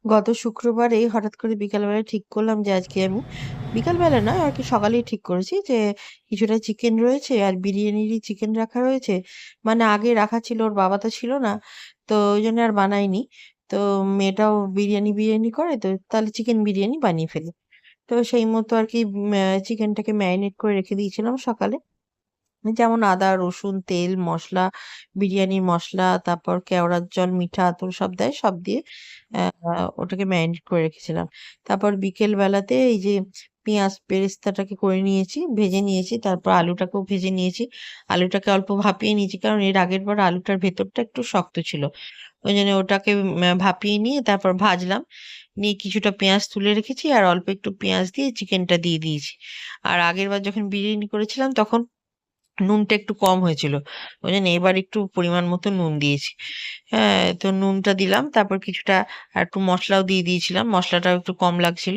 গত শুক্রবারেই হঠাৎ করে বিকালবেলায় ঠিক করলাম যে আজকে আমি বিকালবেলা নয় আরকি সকালেই ঠিক করেছি যে কিছুটা চিকেন রয়েছে আর বিরিয়ানিরই চিকেন রাখা রয়েছে। মানে আগে রাখা ছিল ওর বাবা তো ছিল না। তো ওইজন্য আর বানাইনি। তো মেয়েটাও বিরিয়ানি করে তো তাহলে চিকেন বিরিয়ানি বানিয়ে ফেলি। তো সেই মতো আরকি চিকেনটাকে ম্যারিনেট করে রেখে দিয়েছিলাম সকালে। যেমন আদা, রসুন, তেল, মসলা, বিরিয়ানির মসলা, তারপর কেওড়ার জল, মিঠা আতর সব দেয়। সব দিয়ে অ্যা ওটাকে ম্যারিনেট করে রেখেছিলাম। তারপর বিকেল বেলাতে এই যে পেঁয়াজ বেরেস্তাটাকে করে নিয়েছি, ভেজে নিয়েছি। তারপর আলুটাকেও ভেজে নিয়েছি। আলুটাকে অল্প ভাপিয়ে নিয়েছি। কারণ এর আগের বার আলুটার ভেতরটা একটু শক্ত ছিল। ওইজন্য ওটাকে ভাপিয়ে নিয়ে তারপর ভাজলাম। নিয়ে কিছুটা পেঁয়াজ তুলে রেখেছি আর অল্প একটু পেঁয়াজ দিয়ে চিকেনটা দিয়ে দিয়েছি। আর আগেরবার যখন বিরিয়ানি করেছিলাম তখন নুনটা একটু কম হয়েছিল। ওইজন্য এবার একটু পরিমাণ মতো নুন দিয়েছি। হ্যাঁ, তো নুনটা দিলাম। তারপর কিছুটা আরেকটু মসলাও দিয়ে দিয়েছিলাম। মসলাটাও একটু কম লাগছিল।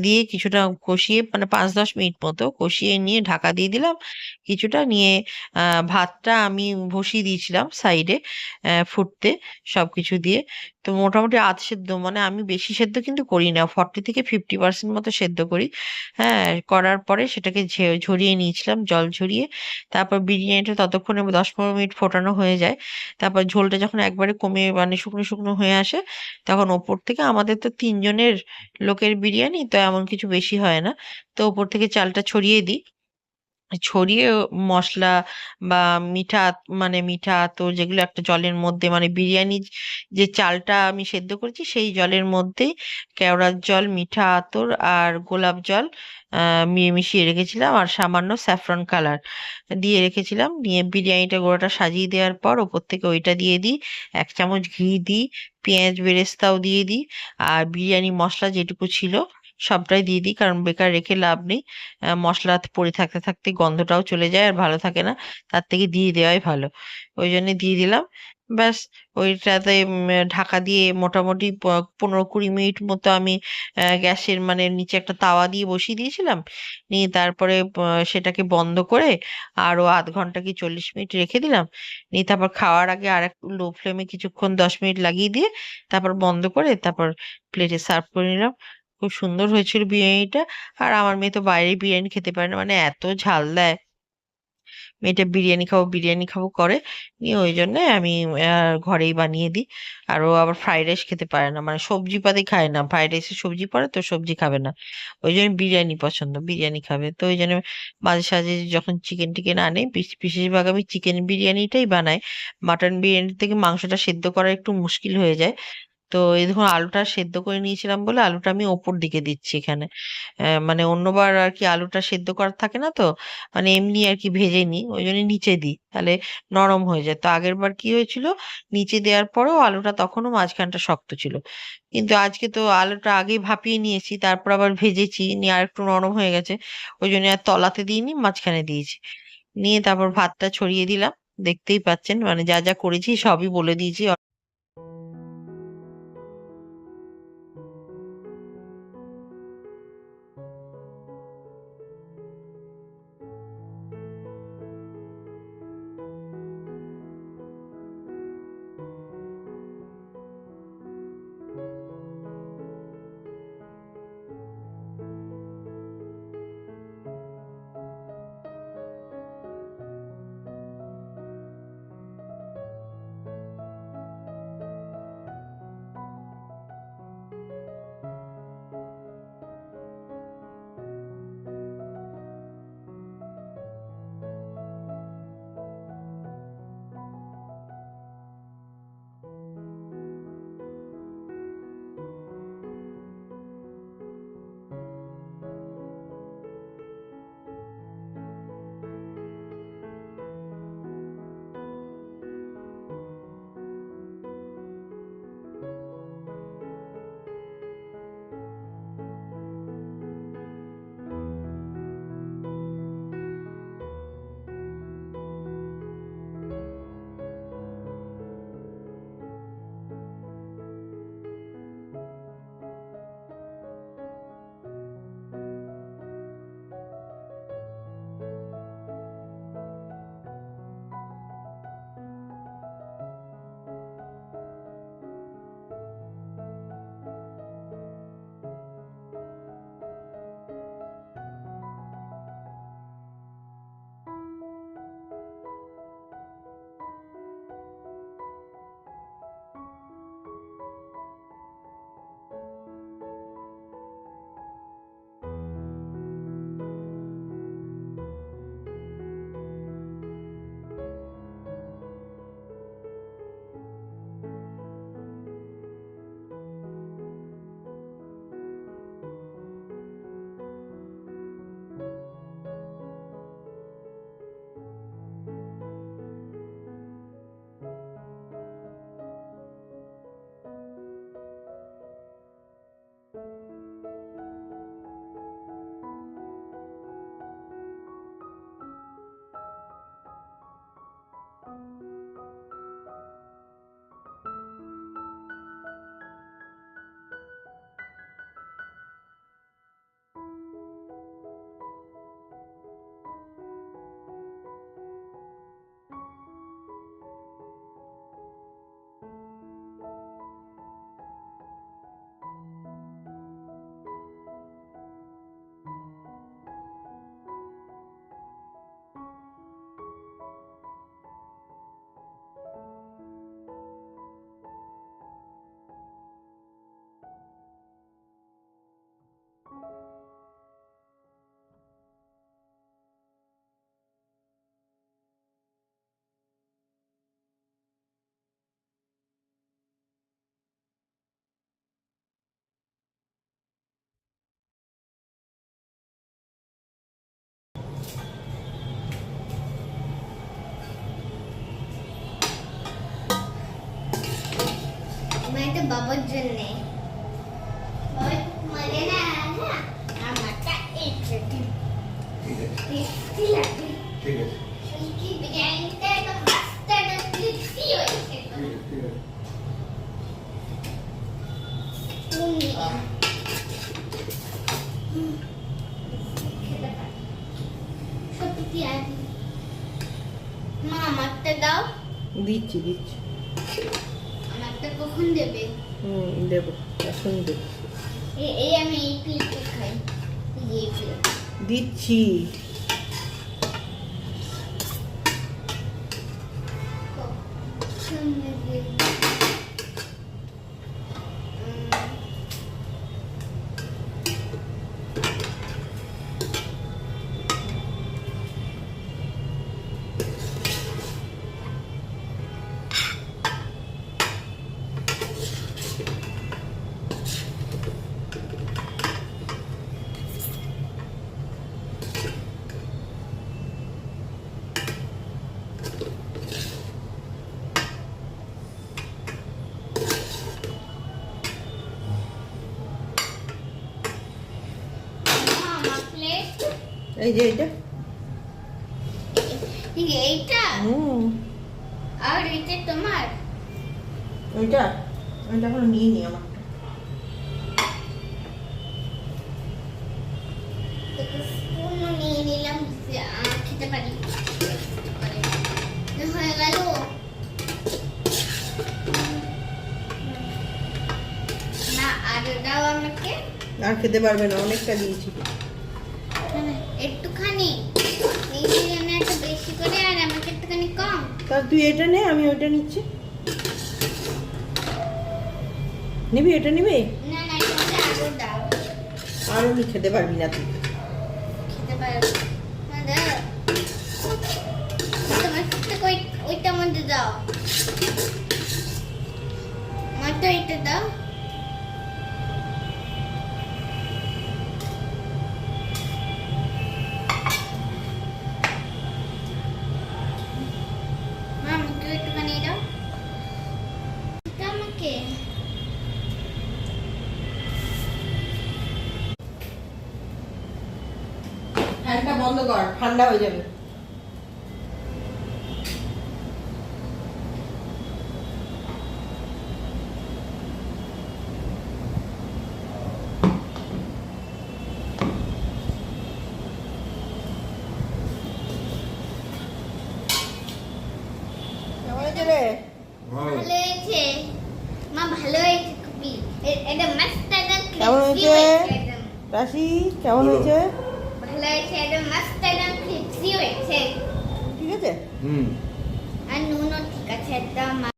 দিয়ে কিছুটা কষিয়ে মানে ৫-১০ মিনিট মতো কষিয়ে নিয়ে ঢাকা দিয়ে দিলাম। কিছুটা নিয়ে আ ভাতটা আমি বসিয়ে দিয়েছিলাম সাইডে ফুটতে সবকিছু দিয়ে। তো মোটামুটি আধ সেদ্ধ মানে আমি বেশি সেদ্ধ কিন্তু করি না। 40 থেকে 50% মতো সেদ্ধ করি। হ্যাঁ, করার পরে সেটাকে ঝরিয়ে নিয়েছিলাম জল ঝরিয়ে। তারপর বিরিয়ানিটা ততক্ষণে ১০-১৫ মিনিট ফোটানো হয়ে যায়। তারপর ঝোলটা যখন একবারে কমে মানে শুকনো, শুকনো হয়ে আসে, তখন ওপর থেকে আমাদের তো ৩ জনের লোকের বিরিয়ানি তো এমন কিছু বেশি হয় না। তো ওপর থেকে চালটা ছড়িয়ে দিই। ছড়িয়ে মসলা বা মিঠা আতর যেগুলো একটা জলের মধ্যে মানে বিরিয়ানির যে চালটা আমি সেদ্ধ করেছি সেই জলের মধ্যেই কেওড়ার জল, মিঠা আতর আর গোলাপ জল মিশিয়ে রেখেছিলাম আর সামান্য স্যাফরন কালার দিয়ে রেখেছিলাম। নিয়ে বিরিয়ানিটা গোড়াটা সাজিয়ে দেওয়ার পর ওপর থেকে ওইটা দিয়ে দিই। ১ চামচ ঘি দিই, পেঁয়াজ বেরেস্তাও দিয়ে দিই। আর বিরিয়ানি মসলা যেটুকু ছিল সবটাই দিয়ে দিই। কারণ বেকার রেখে লাভ নেই। মসলা পড়ে থাকতে, থাকতে গন্ধটাও চলে যায় আর ভালো থাকে না। তার থেকে দিয়ে দেওয়াই ভালো। ওইজন্য দিয়ে দিলাম। ব্যাস ওইটাতে ঢাকা দিয়ে মোটামুটি ১৫-২০ মিনিট মতো আমি গ্যাসের মানে নিচে একটা তাওয়া দিয়ে বসিয়ে দিয়েছিলাম। নিয়ে তারপরে সেটাকে বন্ধ করে আরো ০.৫ ঘন্টা কি ৪০ মিনিট রেখে দিলাম। নিয়ে তারপর খাওয়ার আগে আরেকটু লো ফ্লেমে কিছুক্ষণ ১০ মিনিট লাগিয়ে দিয়ে তারপর বন্ধ করে তারপর প্লেটে সার্ভ করে নিলাম। খুব সুন্দর হয়েছিল বিরিয়ানিটা। আর আমার মেয়ে তো বাইরের বিরিয়ানি খেতে পারে না। মানে এত ঝাল দেয়। মেয়েটা বিরিয়ানি খাবো করে। নিয়ে ওইজন্যে আমি আ ঘরেই বানিয়ে দিই। আর ও আবার ফ্রাইড রাইস খেতে পারে না। মানে সবজি-পাতি খায় না। ফ্রাইড রাইসে সবজি পড়ে তো সবজি খাবে না। ওইজন্য বিরিয়ানি পছন্দ। বিরিয়ানি খাবে। তো ওইজন্য মাঝে সাঝে যখন চিকেন-টিকেন আনে বিশেষভাগ আমি চিকেন বিরিয়ানিটাই বানাই। মাটন বিরিয়ানি থেকে মাংসটা সেদ্ধ করা একটু মুশকিল হয়ে যায়। তো এই দেখুন আলুটা সেদ্ধ করে নিয়েছিলাম বলে আলুটা আমি ওপর দিকে দিচ্ছি এখানে। মানে অন্যবার আরকি আলুটা সেদ্ধ করা থাকে না তো, মানে এমনি আরকি ভেজে নিই। ওইজন্য নিচে দিই। তাহলে নরম হয়ে যায়। তো আগেরবার কি হয়েছিল, নিচে দেওয়ার পরেও আলুটা তখনও মাঝখানটা শক্ত ছিল। কিন্তু আজকে তো আলুটা আগেই ভাপিয়ে নিয়েছি, তারপর আবার ভেজেছি, নিয়ে আরেকটু নরম হয়ে গেছে। ওইজন্য আর তলাতে দিইনি, মাঝখানে দিয়েছি। নিয়ে তারপর ভাতটা ছড়িয়ে দিলাম। দেখতেই পাচ্ছেন মানে যা, যা করেছি সবই বলে দিয়েছি। বাবার জন্য মানে না না আমারটা এইটা ঠিক আছে টেস্টি লাগে ঠিক আছে কি বিরিয়ানিটা তো মাস্টার ক্রিস্পি হয়েছে ঠিক আছে সত্যি আর মা আমারটা দাও দিচ্ছি দিচ্ছি আমারটা কখন দেবে দেবো এখনই দেবো এই আমি এই প্লেটে খাই এই প্লেট দিচ্ছি আমার প্লেট এই যে এটা এইটা আর এটা তোমার ওইটা ওইটা এখনো নিয়ে নি আমার স্পুনও নিয়ে নিলাম যে খেতে পারি হয়ে গেল না আর দাও আমাকে আর খেতে পারবে না অনেকটা দিয়েছি একটুখানি এই জন্য একটু বেশি করে আর আমাকে একটুখানি কম তাহলে তুই এটা নে আমি ওইটা নিচ্ছি নিবি এটা নিবি না না এটা আরো দাও আরও নি খেতে পারবি না তুই খেতে পারবো না দাও তোমার থেকে ওইটা মধ্যে দাও মাত্র এটা দাও মা আমাকে একটুখানি দাও এটা আমাকে ফ্যানটা বন্ধ কর ঠান্ডা হয়ে যাবে কেমন হয়েছে রে ভালো হয়েছে মা ভালো হয়েছে খুবই এটা মস্ত একদম কেমন crispy হয়েছে? একদম রাশি কেমন বলো। হয়েছে ভালো হয়েছে একদম মস্ত একদম ক্রিস্পি হয়েছে ঠিক আছে হুম আর নুনও ঠিক আছে একদম